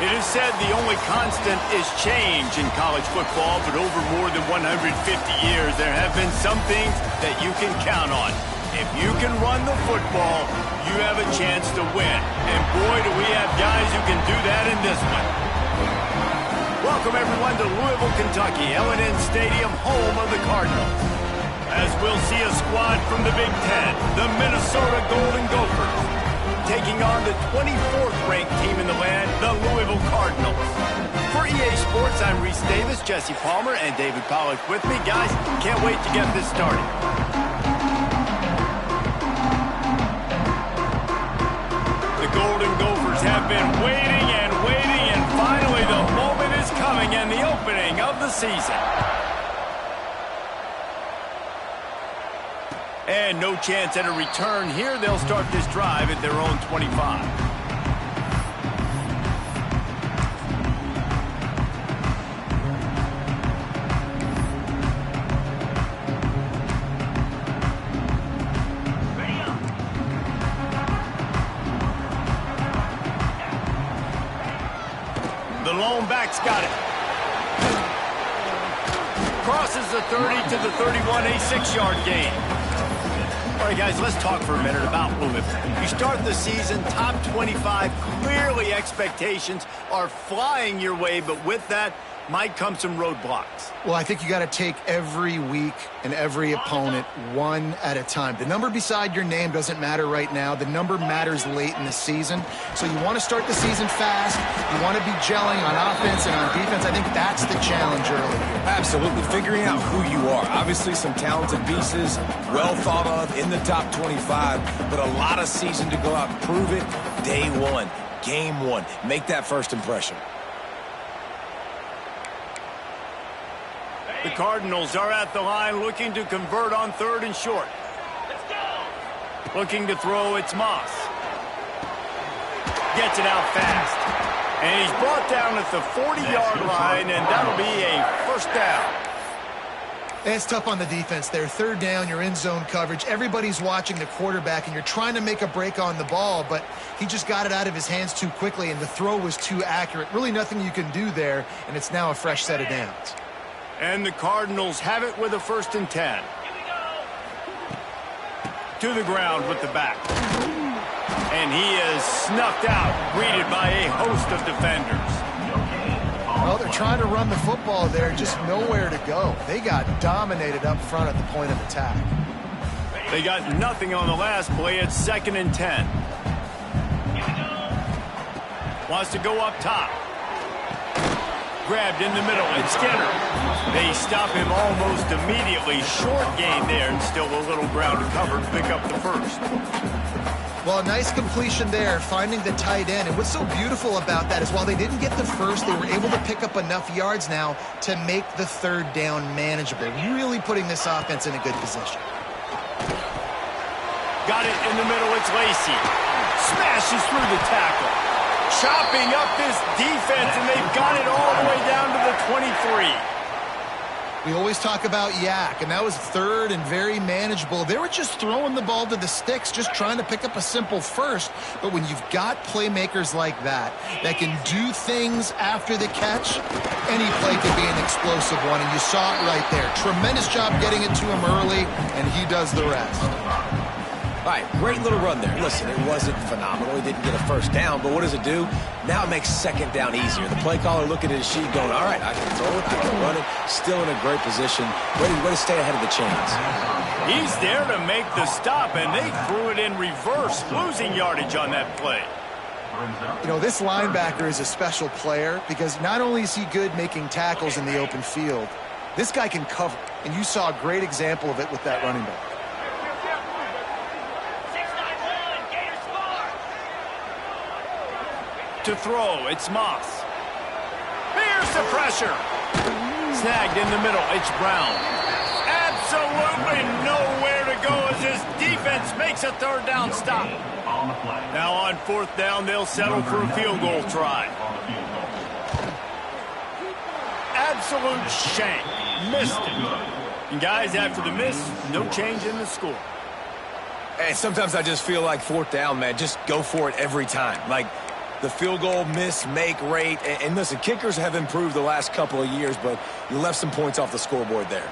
It is said the only constant is change in college football, but over more than 150 years, there have been some things that you can count on. If you can run the football, you have a chance to win. And boy, do we have guys who can do that in this one. Welcome, everyone, to Louisville, Kentucky, L&N Stadium, home of the Cardinals. As we'll see a squad from the Big Ten, the Minnesota Golden Gophers, taking on the 24th-ranked team in the land, the Louisville Cardinals. For EA Sports, I'm Reese Davis, Jesse Palmer, and David Pollack with me. Guys, can't wait to get this started. The Golden Gophers have been waiting, and finally the moment is coming and the opening of the season. And no chance at a return here. They'll start this drive at their own 25. The lone back's got it. Crosses the 30 to the 31, a 6-yard gain. All right, guys, let's talk for a minute about Louisville. You start the season top 25. Clearly, expectations are flying your way, but with that might come some roadblocks. Well, I think you got to take every week and every opponent one at a time. The number beside your name doesn't matter right now. The number matters late in the season. So you want to start the season fast. You want to be gelling on offense and on defense. I think that's the challenge early. Absolutely. Figuring out who you are. Obviously, some talented pieces, well thought of in the top 25, but a lot of season to go out and prove it. Day one, game one. Make that first impression. The Cardinals are at the line looking to convert on 3rd and short. Let's go. Looking to throw, it's Moss. Gets it out fast. And he's brought down at the 40-yard line, and that'll be a first down. It's tough on the defense there. 3rd down, you're in zone coverage. Everybody's watching the quarterback, and you're trying to make a break on the ball, but he just got it out of his hands too quickly, and the throw was too accurate. Really nothing you can do there, and it's now a fresh set of downs. And the Cardinals have it with a 1st and 10. To the ground with the back. And he is snuffed out, greeted by a host of defenders. Well, they're trying to run the football there, just nowhere to go. They got dominated up front at the point of attack. They got nothing on the last play. It's 2nd and 10. Wants to go up top. Grabbed in the middle. It's Skinner. They stop him almost immediately. Short gain there, and still a little ground to cover to pick up the 1st. Well, a nice completion there, finding the tight end. And what's so beautiful about that is while they didn't get the 1st, they were able to pick up enough yards now to make the 3rd down manageable. Really putting this offense in a good position. Got it in the middle. It's Lacey. Smashes through the tackle. Chopping up this defense, and they've got it all the way down to the 23. We always talk about Yak, and that was 3rd and very manageable. They were just throwing the ball to the sticks, just trying to pick up a simple 1st. But when you've got playmakers like that can do things after the catch, any play could be an explosive one, and you saw it right there. Tremendous job getting it to him early, and he does the rest. All right, great little run there. Listen, it wasn't phenomenal. He didn't get a 1st down, but what does it do? Now it makes 2nd down easier. The play caller looking at his sheet going, all right, I can throw it, I can run it. Still in a great position. Way to stay ahead of the chains. He's there to make the stop, and they threw it in reverse, losing yardage on that play. You know, this linebacker is a special player because not only is he good making tackles in the open field, this guy can cover. And you saw a great example of it with that running back. To throw, it's Moss. Here's the pressure. Snagged in the middle, it's Brown. Absolutely nowhere to go as his defense makes a 3rd down stop. Now on 4th down, they'll settle for a field goal try. Absolute shank. Missed it. And guys, after the miss, no change in the score. And sometimes I just feel like 4th down, man, just go for it every time. Like, the field goal miss-make rate. And listen, kickers have improved the last couple of years, but you left some points off the scoreboard there.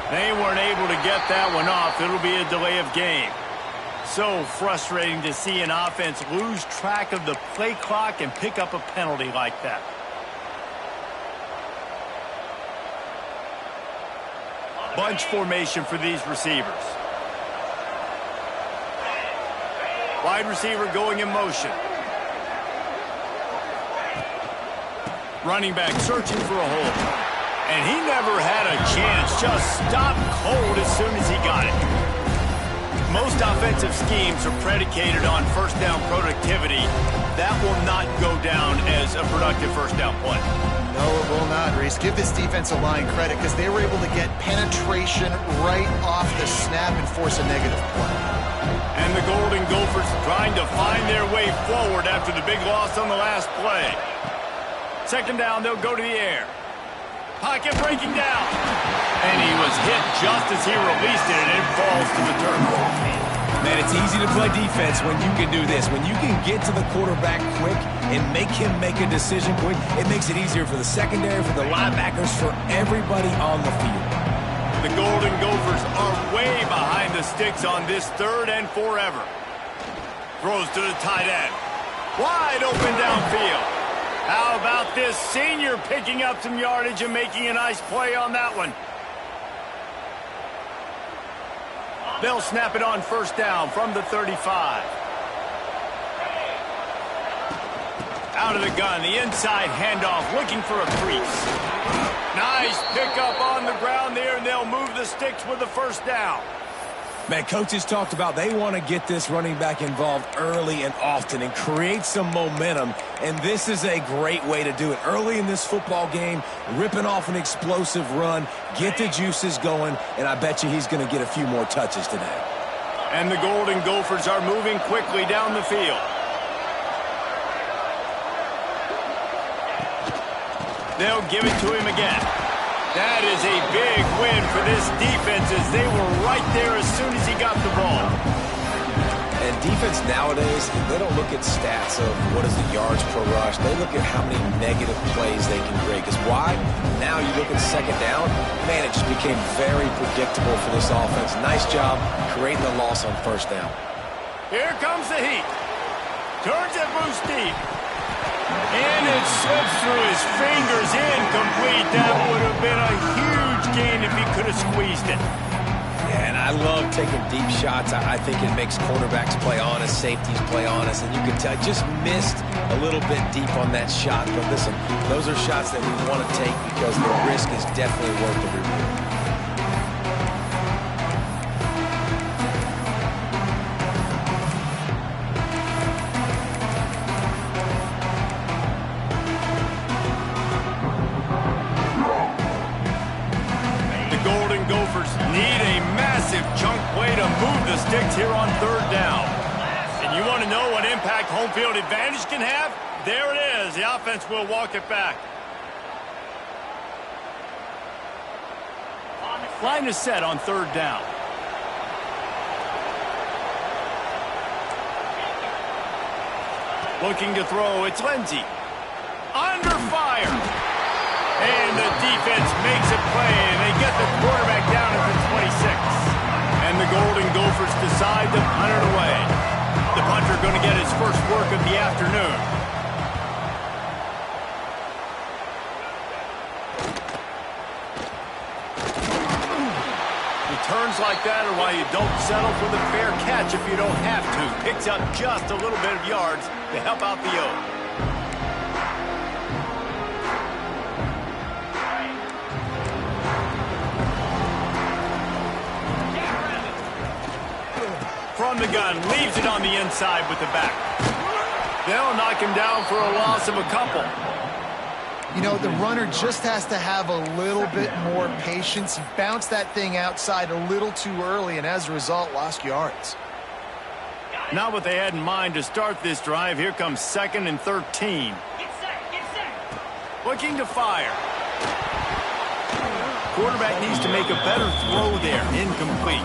They weren't able to get that one off. It'll be a delay of game. So frustrating to see an offense lose track of the play clock and pick up a penalty like that. Bunch formation for these receivers. Wide receiver going in motion. Running back searching for a hole. And he never had a chance. Just stopped cold as soon as he got it. Most offensive schemes are predicated on first down productivity. That will not go down as a productive first down play. No, it will not, Reese. Give this defensive line credit because they were able to get penetration right off the snap and force a negative play. And the Golden Gophers trying to find their way forward after the big loss on the last play. Second down, they'll go to the air. Pocket breaking down. And he was hit just as he released it, and it falls to the turf. Man, it's easy to play defense when you can do this. When you can get to the quarterback quick and make him make a decision quick, it makes it easier for the secondary, for the linebackers, for everybody on the field. The Golden Gophers are way behind the sticks on this third and forever. Throws to the tight end. Wide open downfield. How about this senior picking up some yardage and making a nice play on that one? They'll snap it on first down from the 35. Out of the gun, the inside handoff, looking for a crease. Nice pickup on the ground there, and they'll move the sticks with the first down. Man, coaches talked about they want to get this running back involved early and often and create some momentum, and this is a great way to do it. Early in this football game, ripping off an explosive run, get the juices going, and I bet you he's going to get a few more touches today. And the Golden Gophers are moving quickly down the field. They'll give it to him again. That is a big win for this defense as they were right there as soon as he got the ball. And defense nowadays, they don't look at stats of what is the yards per rush. They look at how many negative plays they can create. Because why? Now you look at second down, man, it just became very predictable for this offense. Nice job creating the loss on first down. Here comes the heat. Turns it loose deep. And it slips through his fingers, incomplete. That would have been a huge gain if he could have squeezed it. Yeah, and I love taking deep shots. I think it makes quarterbacks play honest, safeties play honest, and you can tell just missed a little bit deep on that shot. But listen, those are shots that we want to take because the risk is definitely worth the reward. Need a massive chunk play to move the sticks here on third down. And you want to know what impact home field advantage can have? There it is. The offense will walk it back. Line is set on third down. Looking to throw. It's Lindsey. Under fire. And the defense makes a play, and they get the quarterback down at the 26. And the Golden Gophers decide to punt it away. The punter going to get his first work of the afternoon. Returns like that are why you don't settle for the fair catch if you don't have to. Picks up just a little bit of yards to help out the O. From the gun, leaves it on the inside with the back. They'll knock him down for a loss of a couple. You know, the runner just has to have a little bit more patience. He bounced that thing outside a little too early, and as a result, lost yards. Not what they had in mind to start this drive. Here comes 2nd and 13. Looking to fire. Quarterback needs to make a better throw there. Incomplete.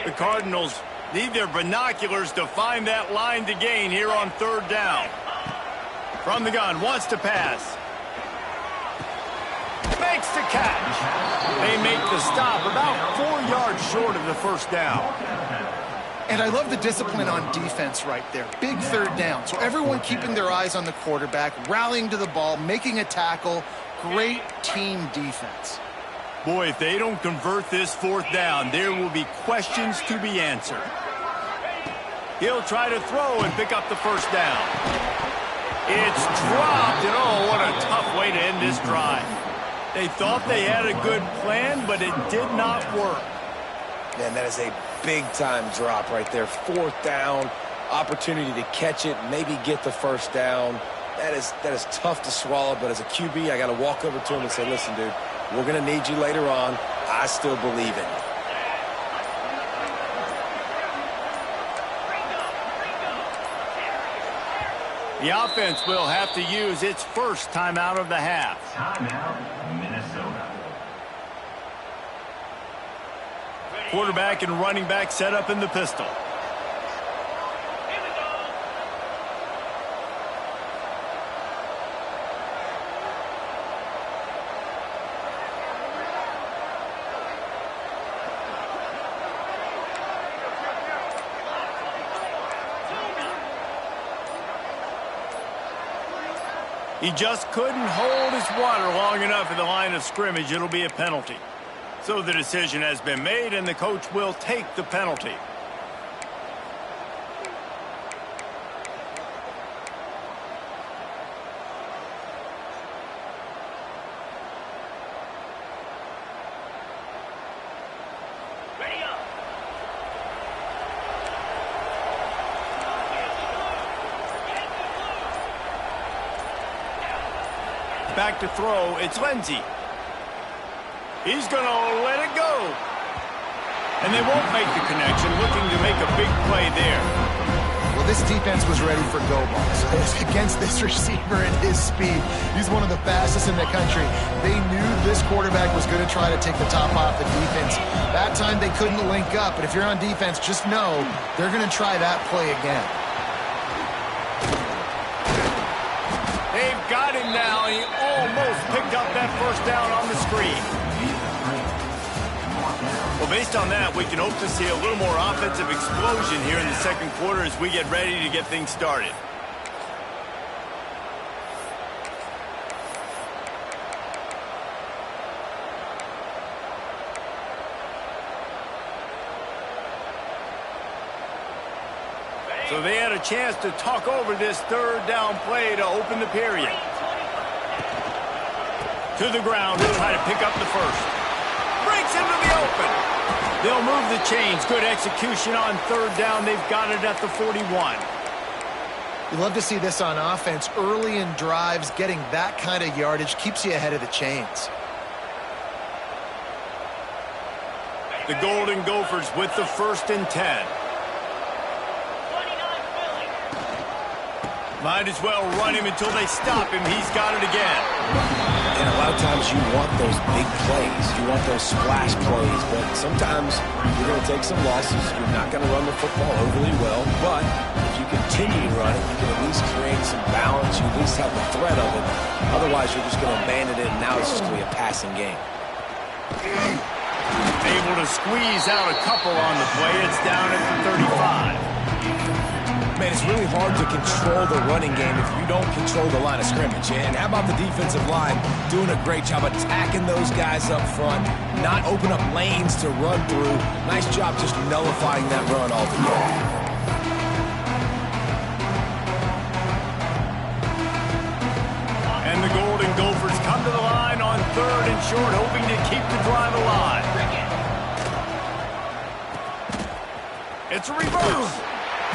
The Cardinals need their binoculars to find that line to gain here on third down. From the gun, wants to pass. Makes the catch. They make the stop about 4 yards short of the first down. And I love the discipline on defense right there. Big third down. So everyone keeping their eyes on the quarterback, rallying to the ball, making a tackle. Great team defense. Boy, if they don't convert this fourth down, there will be questions to be answered. He'll try to throw and pick up the first down. It's dropped, and oh, what a tough way to end this drive. They thought they had a good plan, but it did not work. Man, that is a big-time drop right there. Fourth down, opportunity to catch it, maybe get the first down. That is tough to swallow, but as a QB, I got to walk over to him and say, listen, dude, we're going to need you later on. I still believe in you. The offense will have to use its first timeout of the half. Timeout, Minnesota. Quarterback and running back set up in the pistol. He just couldn't hold his water long enough at the line of scrimmage. It'll be a penalty. So the decision has been made, and the coach will take the penalty. Back to throw, it's Lindsey. He's going to let it go. And they won't make the connection, looking to make a big play there. Well, this defense was ready for go balls against this receiver and his speed. He's one of the fastest in the country. They knew this quarterback was going to try to take the top off the defense. That time they couldn't link up, but if you're on defense, just know they're going to try that play again. They've got him now, and he almost picked up that first down on the screen. Well, based on that, we can hope to see a little more offensive explosion here in the second quarter as we get ready to get things started. So they had a chance to talk over this third down play to open the period. To the ground, he'll try to pick up the first. Breaks into the open. They'll move the chains. Good execution on third down. They've got it at the 41. You love to see this on offense. Early in drives, getting that kind of yardage keeps you ahead of the chains. The Golden Gophers with the 1st and 10. Might as well run him until they stop him. He's got it again. And a lot of times you want those big plays. You want those splash plays. But sometimes you're going to take some losses. You're not going to run the football overly well. But if you continue to run it, you can at least create some balance. You at least have the threat of it. Otherwise, you're just going to abandon it, and now it's just going to be a passing game. Able to squeeze out a couple on the play. It's down at the 35. Man, it's really hard to control the running game if you don't control the line of scrimmage. And how about the defensive line doing a great job attacking those guys up front, not open up lanes to run through. Nice job just nullifying that run altogether. And the Golden Gophers come to the line on 3rd and short, hoping to keep the drive alive. It's a reverse.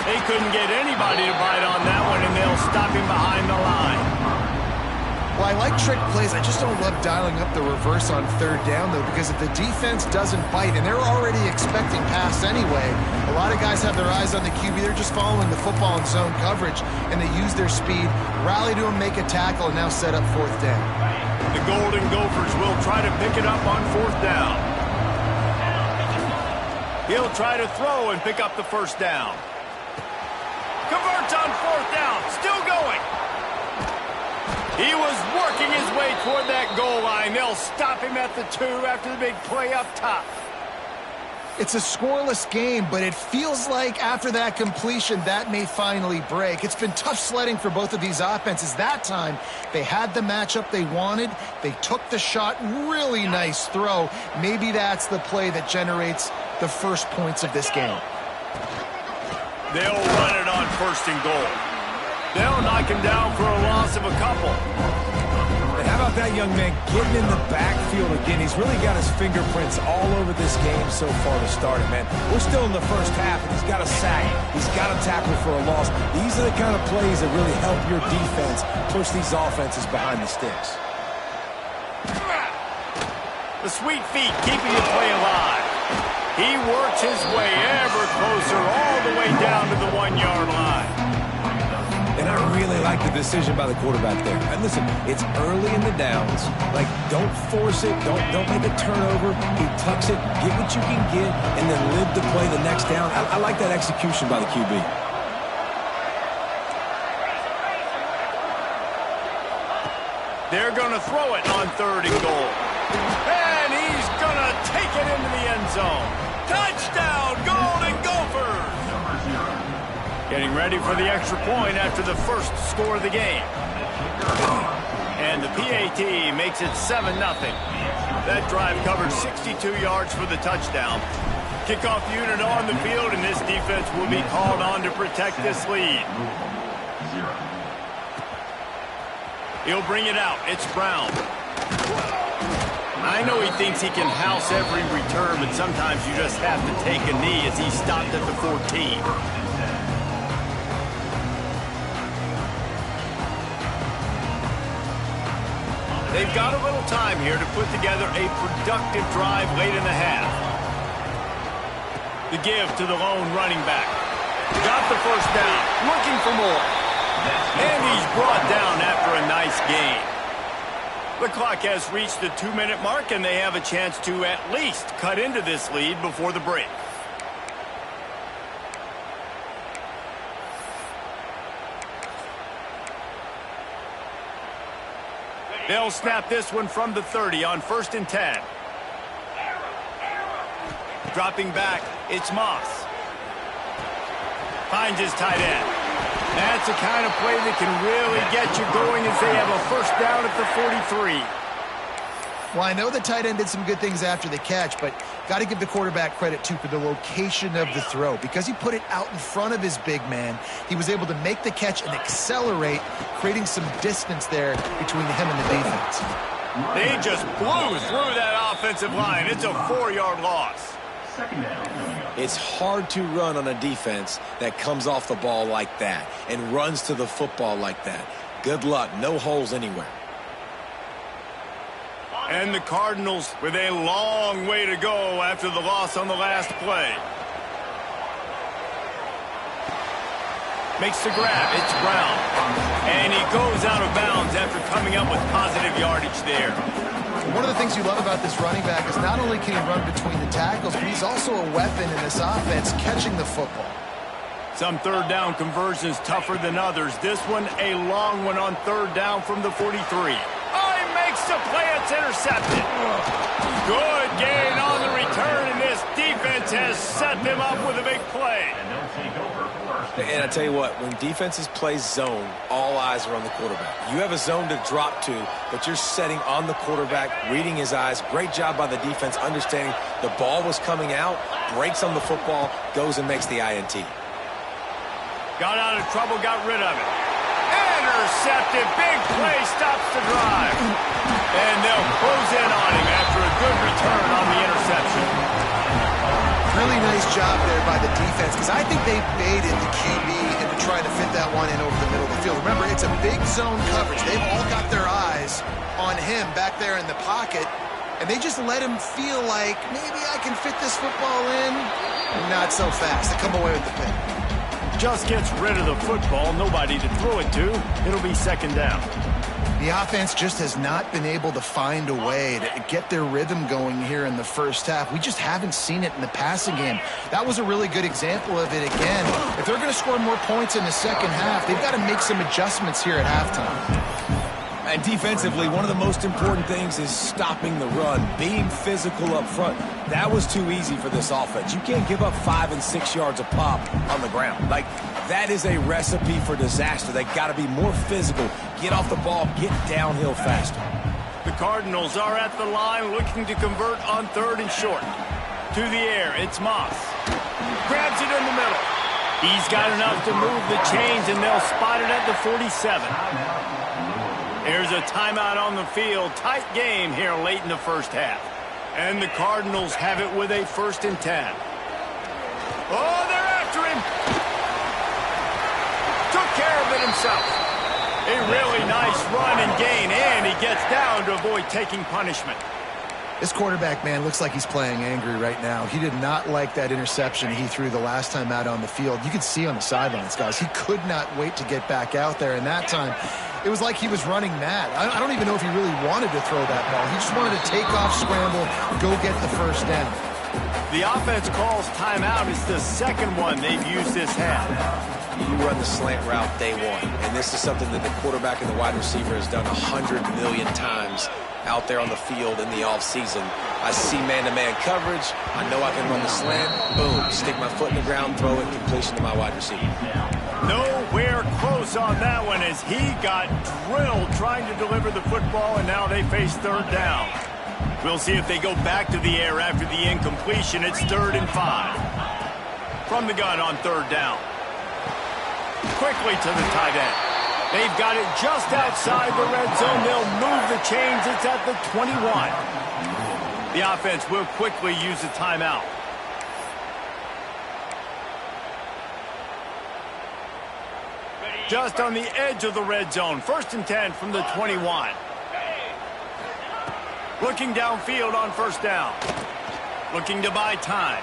They couldn't get anybody to bite on that one, and they'll stop him behind the line. Well, I like trick plays. I just don't love dialing up the reverse on third down, though, because if the defense doesn't bite, and they're already expecting pass anyway, a lot of guys have their eyes on the QB. They're just following the football in zone coverage, and they use their speed, rally to him, make a tackle, and now set up fourth down. The Golden Gophers will try to pick it up on fourth down. He'll try to throw and pick up the first down. Converts on fourth down. Still going. He was working his way toward that goal line. They'll stop him at the 2 after the big play up top. It's a scoreless game, but it feels like after that completion, that may finally break. It's been tough sledding for both of these offenses. That time, they had the matchup they wanted. They took the shot. Really nice throw. Maybe that's the play that generates the first points of this game. They'll run it on first and goal. They'll knock him down for a loss of a couple. And how about that young man getting in the backfield again? He's really got his fingerprints all over this game so far to start it, man. We're still in the first half, and he's got a sack. He's got a tackle for a loss. These are the kind of plays that really help your defense push these offenses behind the sticks. The sweet feet keeping the play alive. He works his way ever closer all the way down to the 1-yard line. And I really like the decision by the quarterback there. And listen, it's early in the downs. Like, don't force it. Don't make a turnover. He tucks it, get what you can get, and then live to play the next down. I like that execution by the QB. They're going to throw it on third and goal. And he's going to take it into the end zone. Touchdown, Golden Gophers! Getting ready for the extra point after the first score of the game. And the PAT makes it 7-0. That drive covered 62 yards for the touchdown. Kickoff unit on the field, and this defense will be called on to protect this lead. He'll bring it out. It's Brown. I know he thinks he can house every return, but sometimes you just have to take a knee as he stopped at the 14. They've got a little time here to put together a productive drive late in the half. The give to the lone running back. Got the first down, looking for more. And he's brought down after a nice gain. The clock has reached the 2-minute mark, and they have a chance to at least cut into this lead before the break. They'll snap this one from the 30 on 1st and 10. Dropping back, it's Moss. Finds his tight end. That's the kind of play that can really get you going as they have a first down at the 43. Well, I know the tight end did some good things after the catch, but got to give the quarterback credit, too, for the location of the throw. Because he put it out in front of his big man, he was able to make the catch and accelerate, creating some distance there between him and the defense. They just blew through that offensive line. It's a 4-yard loss. It's hard to run on a defense that comes off the ball like that and runs to the football like that. Good luck. No holes anywhere. And the Cardinals with a long way to go after the loss on the last play. Makes the grab. It's Brown. And he goes out of bounds after coming up with positive yardage there. One of the things you love about this running back is not only can he run between the tackles, but he's also a weapon in this offense catching the football. Some third down conversions tougher than others. This one a long one on third down from the 43. Oh, he makes the play. It's intercepted. Good gain on the return, and this defense has set them up with a big play. And I tell you what, when defenses play zone, all eyes are on the quarterback. You have a zone to drop to, but you're setting on the quarterback, reading his eyes. Great job by the defense, understanding the ball was coming out, breaks on the football, goes and makes the INT. Got out of trouble, got rid of it. Intercepted, big play, stops the drive. And they'll close in on him after a good return on the interception. Really nice job there by the defense, because I think they baited the QB into trying to fit that one in over the middle of the field. Remember, it's a big zone coverage. They've all got their eyes on him back there in the pocket, and they just let him feel like, maybe I can fit this football in. Not so fast. They come away with the pick. Just gets rid of the football, nobody to throw it to. It'll be second down. The offense just has not been able to find a way to get their rhythm going here in the first half. We just haven't seen it in the passing game. That was a really good example of it again. If they're going to score more points in the second half, they've got to make some adjustments here at halftime. And defensively, one of the most important things is stopping the run, being physical up front. That was too easy for this offense. You can't give up 5 and 6 yards a pop on the ground. Like, that is a recipe for disaster. They got to be more physical, get off the ball, get downhill faster. The Cardinals are at the line looking to convert on 3rd and short. To the air, it's Moss. Grabs it in the middle. He's got enough to move the chains, and they'll spot it at the 47. There's a timeout on the field. Tight game here late in the first half. And the Cardinals have it with a 1st and 10. Oh, they're after him. Took care of it himself. A really nice run and gain, and he gets down to avoid taking punishment. This quarterback, man, looks like he's playing angry right now. He did not like that interception he threw the last time out on the field. You could see on the sidelines, guys, he could not wait to get back out there. And that time, it was like he was running mad. I don't even know if he really wanted to throw that ball. He just wanted to take off, scramble, go get the 1st down. The offense calls timeout. It's the second one they've used this half. You run the slant route day one, and this is something that the quarterback and the wide receiver has done 100 million times out there on the field in the offseason. I see man-to-man coverage. I know I can run the slant. Boom, stick my foot in the ground, throw it, completion to my wide receiver. Nowhere close on that one as he got drilled trying to deliver the football, and now they face 3rd down. We'll see if they go back to the air after the incompletion. It's 3rd and 5. From the gun on 3rd down. Quickly to the tight end. They've got it just outside the red zone. They'll move the chains. It's at the 21. The offense will quickly use a timeout. Just on the edge of the red zone. 1st and 10 from the 21. Looking downfield on 1st down. Looking to buy time.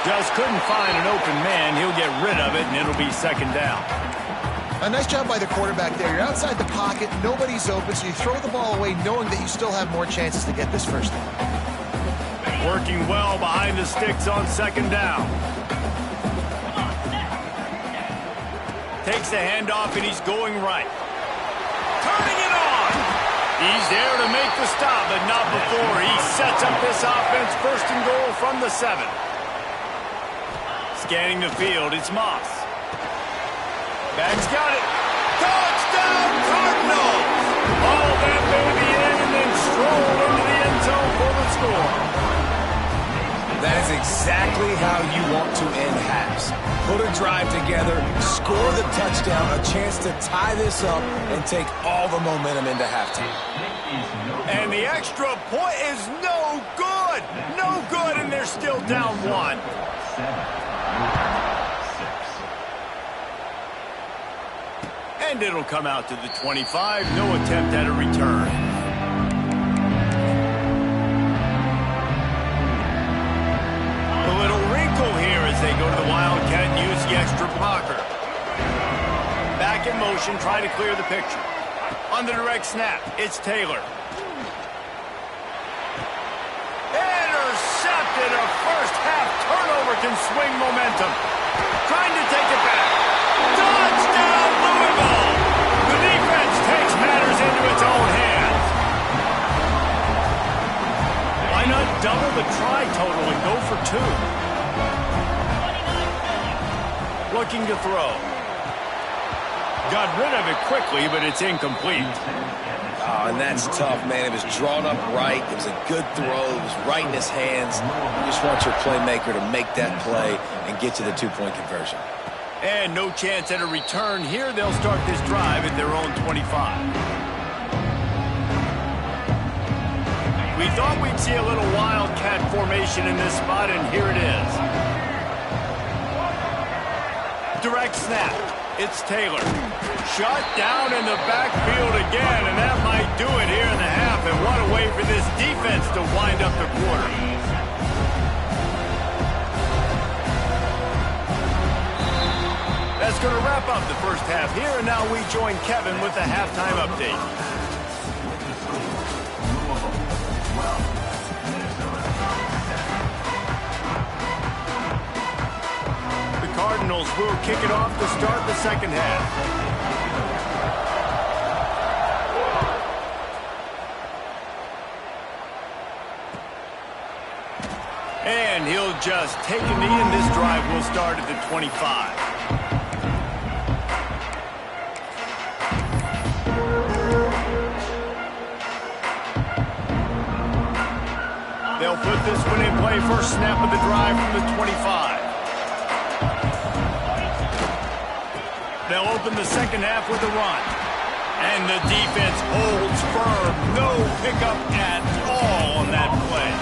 Just couldn't find an open man. He'll get rid of it, and it'll be 2nd down. A nice job by the quarterback there. You're outside the pocket, nobody's open, so you throw the ball away knowing that you still have more chances to get this 1st down. Working well behind the sticks on 2nd down. Takes the handoff, and he's going right. Turning it on. He's there to make the stop, but not before. He sets up this offense 1st and goal from the 7. Scanning the field, it's Moss. Back's got it. Touchdown, Cardinals! All that baby in and then stroll into the end zone for the score. That is exactly how you want to end halves. Put a drive together, score the touchdown, a chance to tie this up and take all the momentum into halftime. And the extra point is no good. No good, and they're still down 1. And it'll come out to the 25. No attempt at a return. A little wrinkle here as they go to the Wildcat and use the extra blocker. Back in motion, try to clear the picture. On the direct snap, it's Taylor. Intercepted. A first-half turnover can swing momentum. Trying to take it back. Touchdown, Louisville! The defense takes matters into its own hands. Why not double the try total and go for 2? Looking to throw. Got rid of it quickly, but it's incomplete. Oh, and that's tough, man. It was drawn up right. It was a good throw. It was right in his hands. You just want your playmaker to make that play and get to the 2-point conversion. And no chance at a return here. They'll start this drive at their own 25. We thought we'd see a little wildcat formation in this spot, and here it is. Direct snap. It's Taylor. Shut down in the backfield again, and that might do it here in the half. And what a way for this defense to wind up the quarter. That's going to wrap up the first half here, and now we join Kevin with the halftime update. The Cardinals will kick it off to start the second half. And he'll just take a knee, and this drive will start at the 25. They'll put this one in play. First snap of the drive from the 25. They'll open the second half with a run. And the defense holds firm. No pickup at all on that play.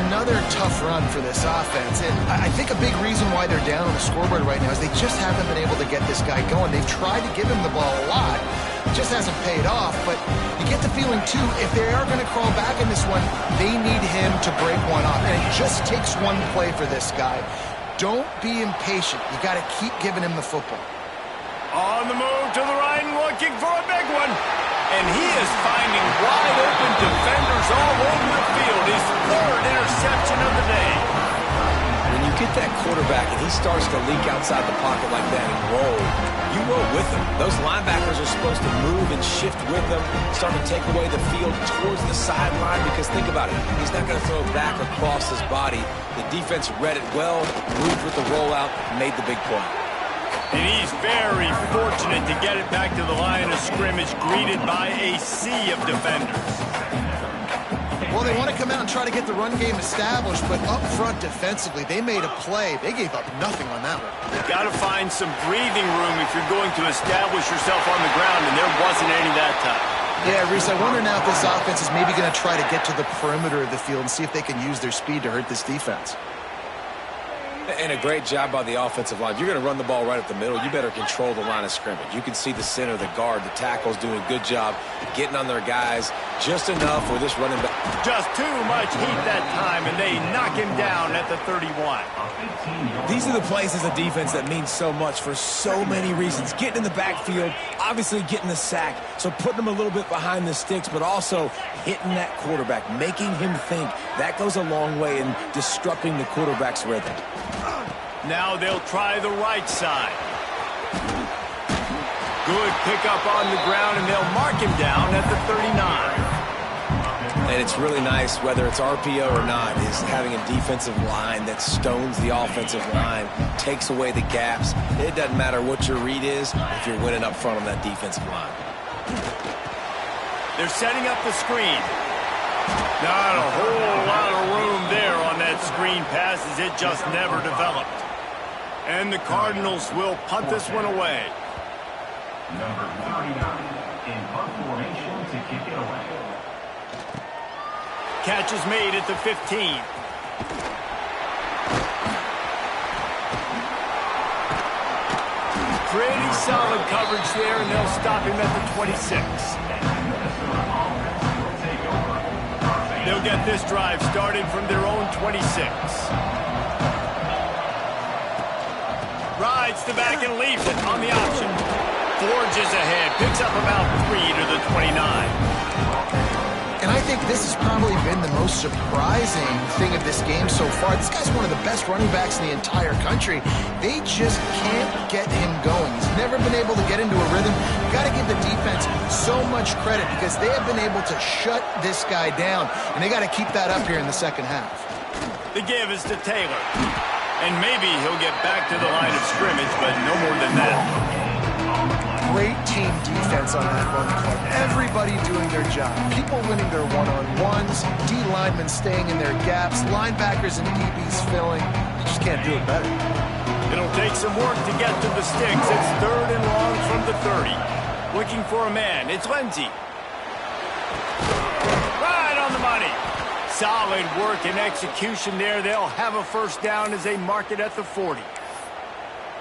Another tough run for this offense. And I think a big reason why they're down on the scoreboard right now is they just haven't been able to get this guy going. They've tried to give him the ball a lot. It just hasn't paid off. But you get the feeling, too, if they are going to crawl back in this one, they need him to break one off. And it just takes one play for this guy. Don't be impatient. You got to keep giving him the football. On the move to the right and looking for a big one. And he is finding wide open defenders all over the field. His third interception of the day. When you get that quarterback and he starts to leak outside the pocket like that and roll, you roll with him. Those linebackers are supposed to move and shift with them, start to take away the field towards the sideline, because think about it, he's not going to throw it back across his body. The defense read it well, moved with the rollout, made the big play. And he's very fortunate to get it back to the line of scrimmage, greeted by a sea of defenders. Well, they want to come out and try to get the run game established, but up front defensively, they made a play. They gave up nothing on that one. You've got to find some breathing room if you're going to establish yourself on the ground, and there wasn't any that time. Yeah, Reese, I wonder now if this offense is maybe going to try to get to the perimeter of the field and see if they can use their speed to hurt this defense. And a great job by the offensive line. If you're going to run the ball right up the middle, you better control the line of scrimmage. You can see the center, the guard, the tackles doing a good job getting on their guys just enough for this running back. Just too much heat that time, and they knock him down at the 31. These are the plays as a defense that mean so much for so many reasons. Getting in the backfield, obviously getting the sack, so putting them a little bit behind the sticks, but also hitting that quarterback, making him think. That goes a long way in disrupting the quarterback's rhythm. Now they'll try the right side. Good pickup on the ground, and they'll mark him down at the 39. And it's really nice, whether it's RPO or not, is having a defensive line that stones the offensive line, takes away the gaps. It doesn't matter what your read is if you're winning up front on that defensive line. They're setting up the screen. Not a whole lot of room there on that screen pass, as it just never developed. And the Cardinals will punt this one away. Number 39 in punt formation to kick it away. Catch is made at the 15. Pretty solid coverage there, and they'll stop him at the 26. They'll get this drive started from their own 26. Rides the back and leaves it on the option. Forges ahead, picks up about 3 to the 29. And I think this has probably been the most surprising thing of this game so far. This guy's one of the best running backs in the entire country. They just can't get him going. He's never been able to get into a rhythm. You've got to give the defense so much credit, because they have been able to shut this guy down, and they got to keep that up here in the second half. The give is to Taylor. And maybe he'll get back to the line of scrimmage, but no more than that. Great team defense on that run play. Everybody doing their job. People winning their one-on-ones, D linemen staying in their gaps, linebackers and DBs filling. You just can't do it better. It'll take some work to get to the sticks. It's 3rd and long from the 30. Looking for a man. It's Lindsey. Right on the Solid work and execution there. They'll have a first down as they mark it at the 40.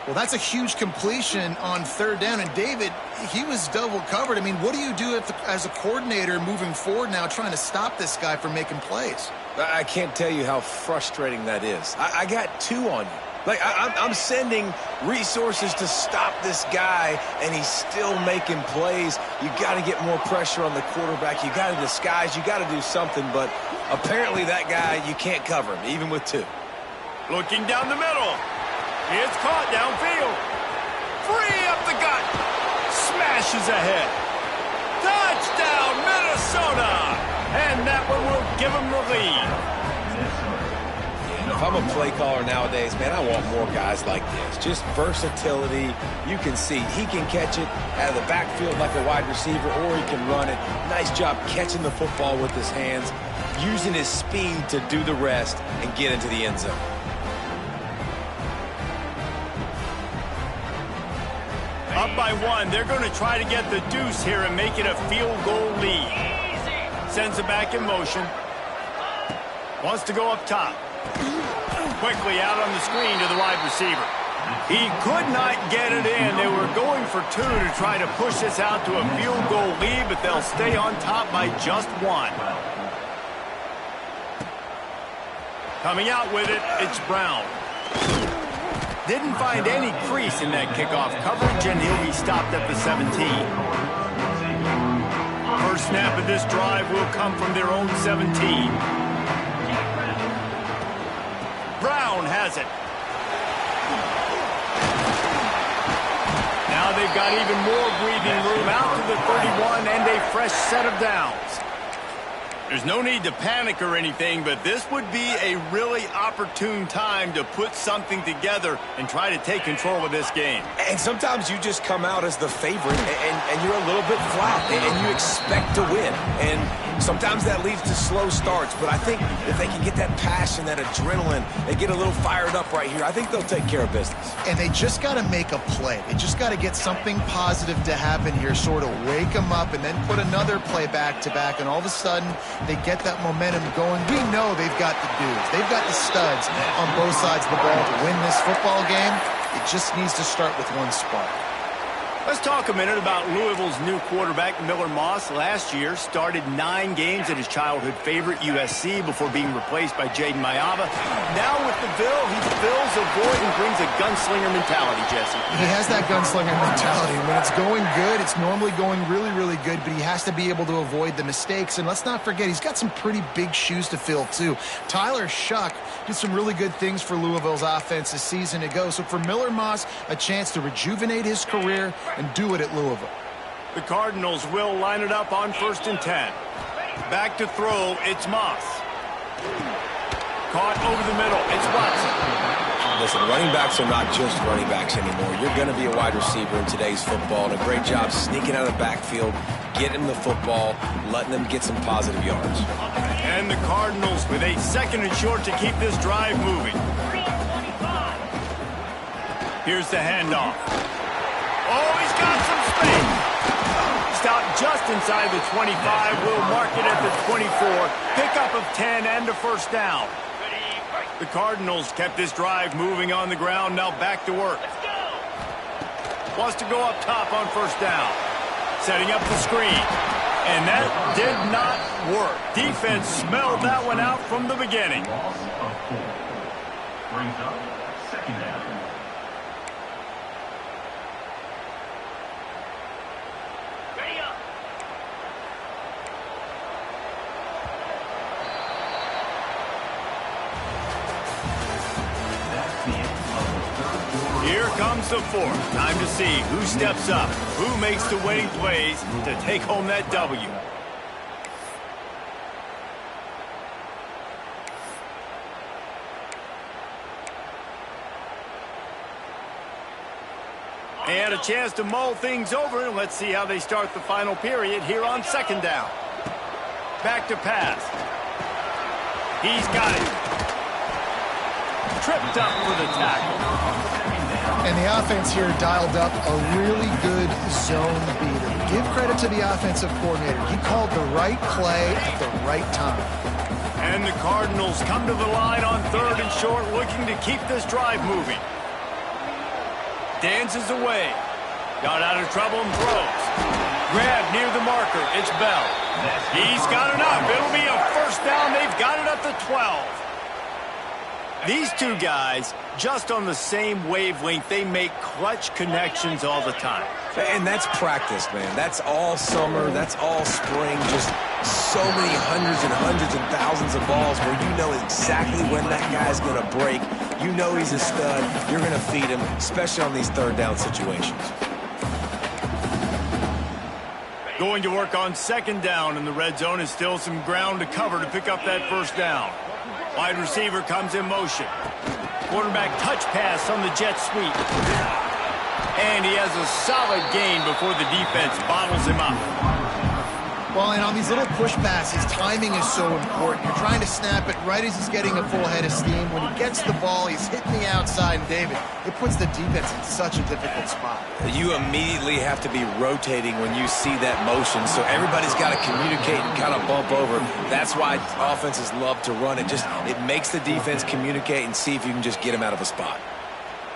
Well, that's a huge completion on third down. And David, he was double covered. I mean, what do you do as a coordinator moving forward now trying to stop this guy from making plays? I can't tell you how frustrating that is. I got two on you. Like, I'm sending resources to stop this guy, and he's still making plays. You got to get more pressure on the quarterback. You got to disguise. You got to do something. But apparently that guy, you can't cover him, even with two. Looking down the middle. It's caught downfield. Free up the gut. Smashes ahead. Touchdown, Minnesota. And that one will give them the lead. If I'm a play caller nowadays, man, I want more guys like this. Just versatility. You can see he can catch it out of the backfield like a wide receiver, or he can run it. Nice job catching the football with his hands, using his speed to do the rest and get into the end zone. Up by one, they're going to try to get the deuce here and make it a field goal lead. Sends it back in motion. Wants to go up top. Quickly out on the screen to the wide receiver. He could not get it in. They were going for two to try to push this out to a field goal lead, but they'll stay on top by just one. Coming out with it, it's Brown. Didn't find any crease in that kickoff coverage, and he'll be stopped at the 17. First snap of this drive will come from their own 17. Brown has it. Now they've got even more breathing room out to the 31 and a fresh set of downs. There's no need to panic or anything, but this would be a really opportune time to put something together and try to take control of this game. And sometimes you just come out as the favorite, and you're a little bit flat, and you expect to win. And sometimes that leads to slow starts, but I think if they can get that passion, that adrenaline, they get a little fired up right here, I think they'll take care of business. And they just got to make a play. They just got to get something positive to happen here, sort of wake them up, and then put another play back-to-back, and all of a sudden they get that momentum going. We know they've got the dudes. They've got the studs on both sides of the ball to win this football game. It just needs to start with one spark. Let's talk a minute about Louisville's new quarterback, Miller Moss. Last year, started 9 games at his childhood favorite, USC, before being replaced by Jaden Mayava. Now with the Ville, he fills a void and brings a gunslinger mentality, Jesse. He has that gunslinger mentality. When it's going good, it's normally going really, really good, but he has to be able to avoid the mistakes. And let's not forget, he's got some pretty big shoes to fill, too. Tyler Shuck did some really good things for Louisville's offense a season ago. So for Miller Moss, a chance to rejuvenate his career and do it at Louisville. The Cardinals will line it up on 1st and 10. Back to throw, it's Moss. Caught over the middle, it's Watson. Listen, running backs are not just running backs anymore. You're going to be a wide receiver in today's football, and a great job sneaking out of the backfield, getting the football, letting them get some positive yards. And the Cardinals with a 2nd and short to keep this drive moving. Here's the handoff. Oh, he's got some space. Stopped just inside the 25. We'll mark it at the 24. Pickup of 10 and a first down. The Cardinals kept this drive moving on the ground. Now back to work. Wants to go up top on 1st down. Setting up the screen. And that did not work. Defense smelled that one out from the beginning. Loss of 4. Brings up 2nd down. Here comes the 4th. Time to see who steps up, who makes the winning plays to take home that W. And a chance to mull things over. Let's see how they start the final period here on 2nd down. Back to pass. He's got it. Tripped up for the tackle. And the offense here dialed up a really good zone beater. Give credit to the offensive coordinator. He called the right play at the right time. And the Cardinals come to the line on 3rd and short, looking to keep this drive moving. Dances away. Got out of trouble and throws. Grab near the marker. It's Bell. He's got enough. It'll be a first down. They've got it up to 12. These two guys, just on the same wavelength, they make clutch connections all the time. And that's practice, man. That's all summer. That's all spring. Just so many hundreds and thousands of balls where you know exactly when that guy's going to break. You know he's a stud. You're going to feed him, especially on these 3rd down situations. Going to work on 2nd down, and the red zone is still some ground to cover to pick up that first down. Wide receiver comes in motion. Quarterback touch pass on the jet sweep. And he has a solid gain before the defense bottles him up. Well, and on these little push passes, timing is so important. You're trying to snap it right as he's getting a full head of steam. When he gets the ball, he's hitting the outside, and David, it puts the defense in such a difficult spot. You immediately have to be rotating when you see that motion, so everybody's got to communicate and kind of bump over. That's why offenses love to run it. It makes the defense communicate and see if you can just get him out of a spot.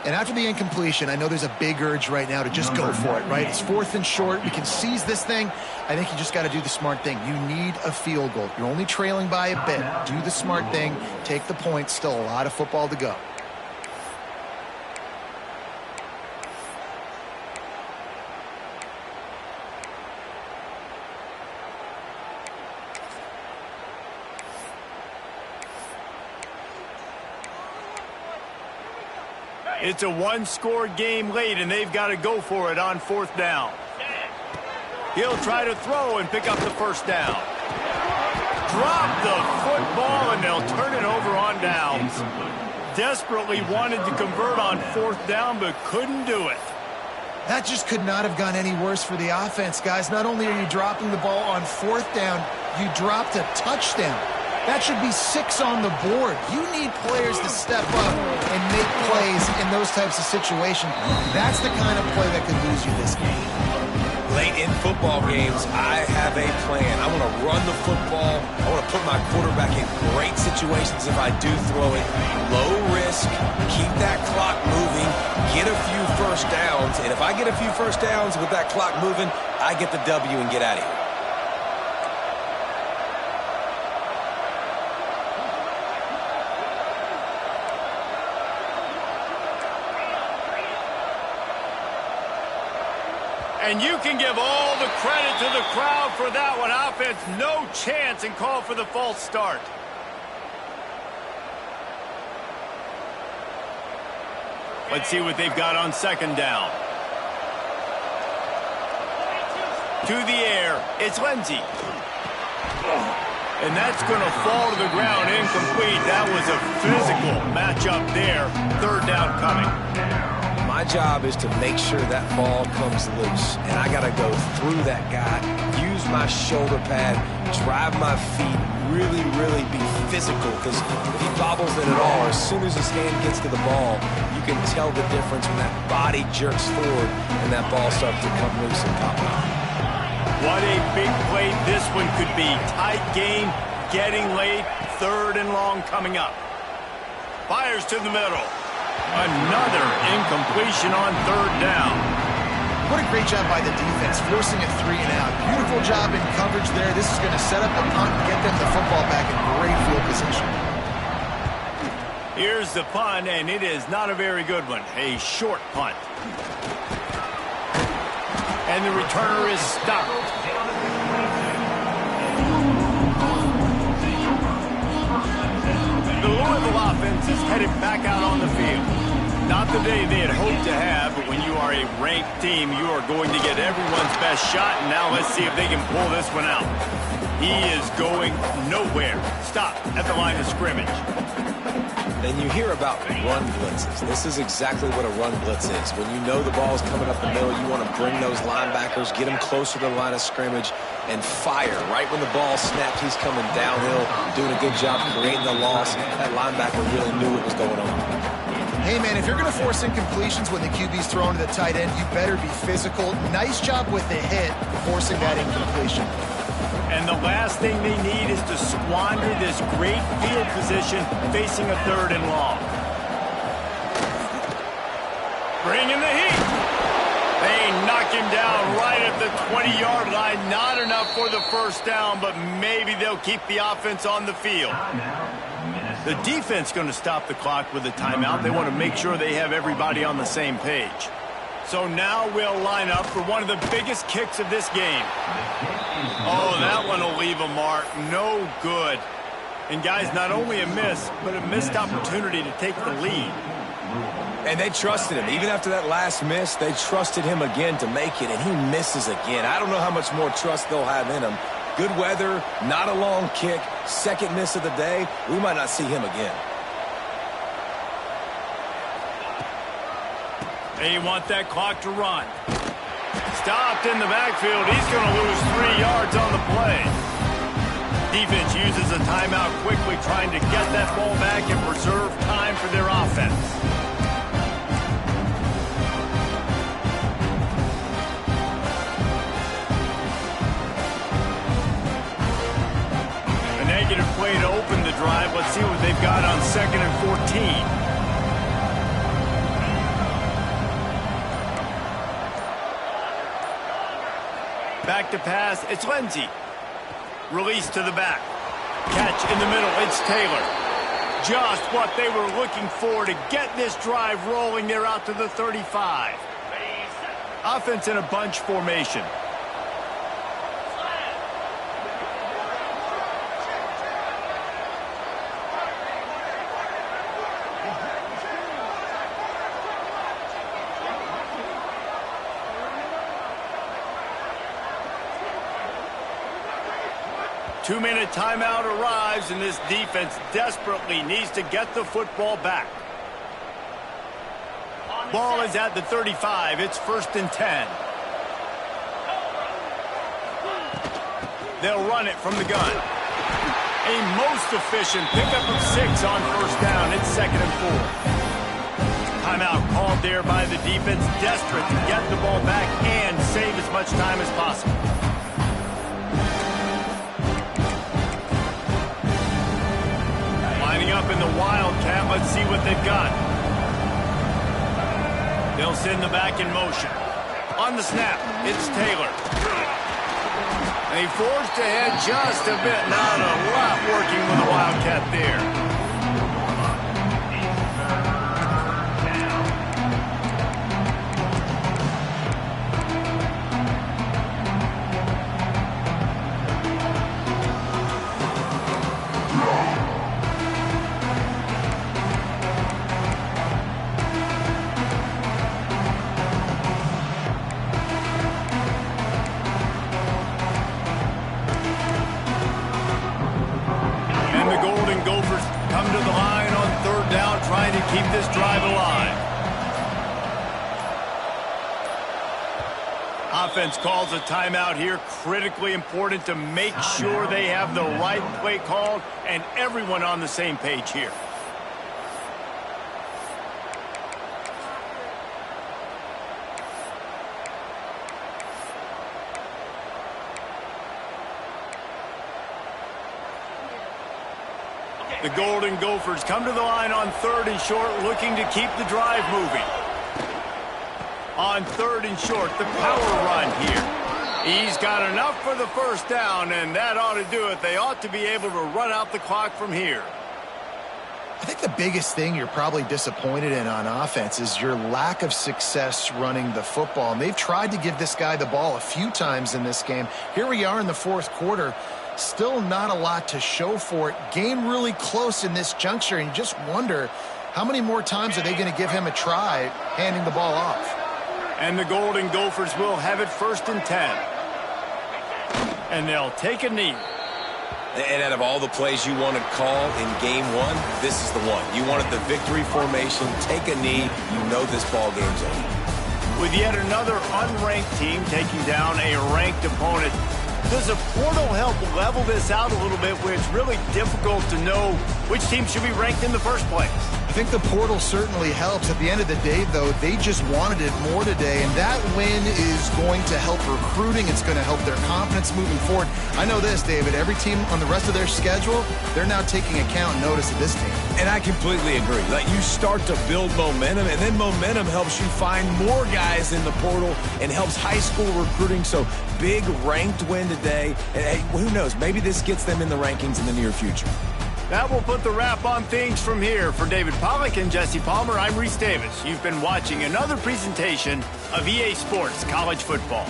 And after the incompletion, I know there's a big urge right now to just go for it, right? It's 4th and short. We can seize this thing. I think you just got to do the smart thing. You need a field goal. You're only trailing by a bit. Do the smart thing. Take the point. Still a lot of football to go. It's a one-score game late, and they've got to go for it on 4th down. He'll try to throw and pick up the first down. Drop the football, and they'll turn it over on downs. Desperately wanted to convert on 4th down, but couldn't do it. That just could not have gone any worse for the offense, guys. Not only are you dropping the ball on 4th down, you dropped a touchdown. That should be 6 on the board. You need players to step up and make plays in those types of situations. That's the kind of play that could lose you this game. Late in football games, I have a plan. I want to run the football. I want to put my quarterback in great situations if I do throw it. Low risk, keep that clock moving, get a few first downs. And if I get a few first downs with that clock moving, I get the W and get out of here. And you can give all the credit to the crowd for that one. Offense, no chance, and call for the false start. Let's see what they've got on 2nd down. To the air, it's Lindsey. And that's going to fall to the ground, incomplete. That was a physical matchup there. 3rd down coming. My job is to make sure that ball comes loose, and I got to go through that guy, use my shoulder pad, drive my feet, really be physical, because if he bobbles it at all, as soon as his hand gets to the ball, you can tell the difference when that body jerks forward and that ball starts to come loose and pop out. What a big play this one could be. Tight game, getting late, 3rd and long coming up. Fires to the middle. Another incompletion on 3rd down. What a great job by the defense, forcing a 3 and out. Beautiful job in coverage there. This is going to set up a punt and get them the football back in great field position. Here's the punt, and it is not a very good one. A short punt. And the returner is stopped. The Louisville offense is headed back out on the field. Not the day they had hoped to have, but when you are a ranked team, you are going to get everyone's best shot, and now let's see if they can pull this one out. He is going nowhere. Stop at the line of scrimmage. And you hear about run blitzes. This is exactly what a run blitz is. When you know the ball's coming up the middle, you want to bring those linebackers, get them closer to the line of scrimmage, and fire. Right when the ball snapped, he's coming downhill, doing a good job creating the loss. That linebacker really knew what was going on. Hey, man, if you're going to force incompletions when the QB's thrown to the tight end, you better be physical. Nice job with the hit, forcing that incompletion. And the last thing they need is to squander this great field position facing a 3rd and long. Bringing the heat. They knock him down right at the 20-yard line. Not enough for the first down, but maybe they'll keep the offense on the field. The defense going to stop the clock with a timeout. They want to make sure they have everybody on the same page. So now we'll line up for one of the biggest kicks of this game. Oh, that one will leave a mark. No good. And, guys, not only a miss, but a missed opportunity to take the lead. And they trusted him. Even after that last miss, they trusted him again to make it, and he misses again. I don't know how much more trust they'll have in him. Good weather, not a long kick, second miss of the day. We might not see him again. They want that clock to run. Stopped in the backfield. He's going to lose 3 yards on the play. Defense uses a timeout quickly, trying to get that ball back and preserve time for their offense. A negative play to open the drive. Let's see what they've got on 2nd and 14. Back to pass, it's Lindsey. Release to the back. Catch in the middle, it's Taylor. Just what they were looking for to get this drive rolling. They're out to the 35. Offense in a bunch formation. 2-minute timeout arrives, and this defense desperately needs to get the football back. Ball is at the 35. It's 1st and 10. They'll run it from the gun. A most efficient pickup of 6 on 1st down. It's 2nd and 4. Timeout called there by the defense, desperate to get the ball back and save as much time as possible. Lining up in the Wildcat, let's see what they've got. They'll send the back in motion. On the snap, it's Taylor. They forced ahead just a bit. Not a lot working with the Wildcat there. Keep this drive alive. Offense calls a timeout here. Critically important to make sure they have the right play called and everyone on the same page here. The Golden Gophers come to the line on 3rd and short, looking to keep the drive moving. On 3rd and short, the power run here. He's got enough for the 1st down, and that ought to do it. They ought to be able to run out the clock from here. I think the biggest thing you're probably disappointed in on offense is your lack of success running the football. And they've tried to give this guy the ball a few times in this game. Here we are in the 4th quarter. Still not a lot to show for it. Game really close in this juncture, and you just wonder how many more times are they going to give him a try handing the ball off. And the Golden Gophers will have it 1st and 10. And they'll take a knee. And out of all the plays you wanted called in game 1, this is the one. You wanted the victory formation, take a knee, you know this ball game's over. With yet another unranked team taking down a ranked opponent, does a portal help level this out a little bit where it's really difficult to know which team should be ranked in the first place? I think the portal certainly helps. At the end of the day, though, they just wanted it more today, and that win is going to help recruiting. It's going to help their confidence moving forward. I know this, David. Every team on the rest of their schedule, they're now taking account and notice of this team. And I completely agree. Like, you start to build momentum, and then momentum helps you find more guys in the portal and helps high school recruiting. So big ranked win today. And hey, who knows? Maybe this gets them in the rankings in the near future. That will put the wrap on things from here. For David Pollack and Jesse Palmer, I'm Reese Davis. You've been watching another presentation of EA Sports College Football.